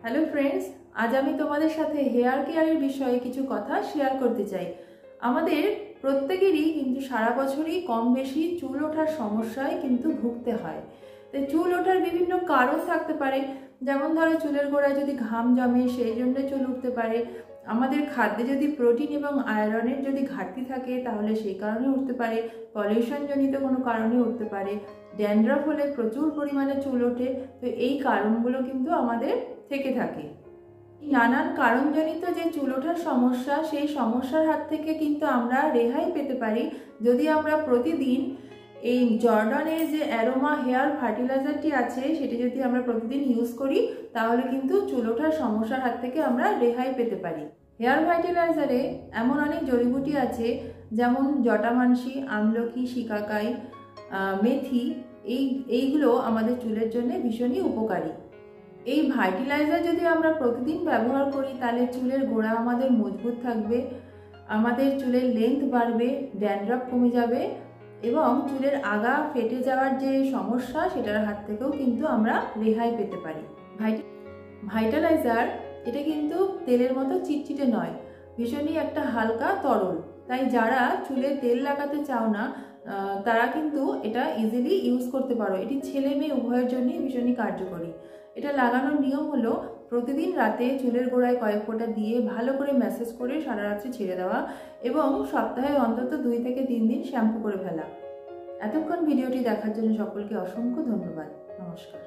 Hello friends, আজ আমি তোমাদের সাথে হেয়ার কেয়ারের বিষয়ে কিছু কথা শেয়ার করতে চাই। আমাদের প্রত্যেকেরই কিন্তু সারা বছরই কম বেশি চুল ওঠার সমস্যায় কিন্তু ভুগতে হয়। তো চুল ওঠার বিভিন্ন কারণ থাকতে পারে, যেমন ধরো চুলের গোড়ায় যদি ঘাম জমে সেই জন্য চুল উঠতে পারে। আমাদের খাদ্যে যদি প্রোটিন এবং আয়রনের যদি ঘাটতি থাকে তাহলে সেই কারণে উঠতে পারে। পলিউশন জনিত কোনো কারণে উঠতে পারে। ড্যান্ড্রাফ হলে প্রচুর পরিমাণে চুল ওঠে। তো এই কারণগুলো কিন্তু আমাদের থেকে থাকে। নানান কারণজনিত যে চুল ওঠার সমস্যা, সেই সমস্যার হাত থেকে কিন্তু আমরা রেহাই পেতে পারি যদি আমরা প্রতিদিন এই জর্ডনের যে অ্যারোমা হেয়ার ফার্টিলাইজারটি আছে সেটি যদি আমরা প্রতিদিন ইউজ করি তাহলে কিন্তু চুল ওঠার সমস্যার হাত থেকে আমরা রেহাই পেতে পারি। হেয়ার ফার্টিলাইজারে এমন অনেক জড়িবুটি আছে, যেমন জটামানসি, আমলকি, শিকাকাই, মেথি, এইগুলো আমাদের চুলের জন্য ভীষণই উপকারী। এই ফার্টিলাইজার যদি আমরা প্রতিদিন ব্যবহার করি তাহলে চুলের গোড়া আমাদের মজবুত থাকবে, আমাদের চুলের লেন্থ বাড়বে, ড্যান্ড্রাফ কমে যাবে এবং চুলের আগা ফেটে যাওয়ার যে সমস্যা সেটার হাত থেকেও কিন্তু আমরা রেহাই পেতে পারি। ভাইটালাইজার এটা কিন্তু তেলের মতো চিটচিটে নয়, ভীষণই একটা হালকা তরল। তাই যারা চুলে তেল লাগাতে চাও না তারা কিন্তু এটা ইজিলি ইউজ করতে পারো। এটি ছেলে মেয়ে উভয়ের জন্যই ভীষণই কার্যকরী। এটা লাগানোর নিয়ম হলো প্রতিদিন রাতে চুলের গোড়ায় কয়েক ফোঁটা দিয়ে ভালো করে ম্যাসেজ করে সারা রাত্রি ছেড়ে দেওয়া এবং সপ্তাহে অন্তত 2 থেকে 3 দিন শ্যাম্পু করে ফেলা। এতক্ষণ ভিডিওটি দেখার জন্য সকলকে অসংখ্য ধন্যবাদ। নমস্কার।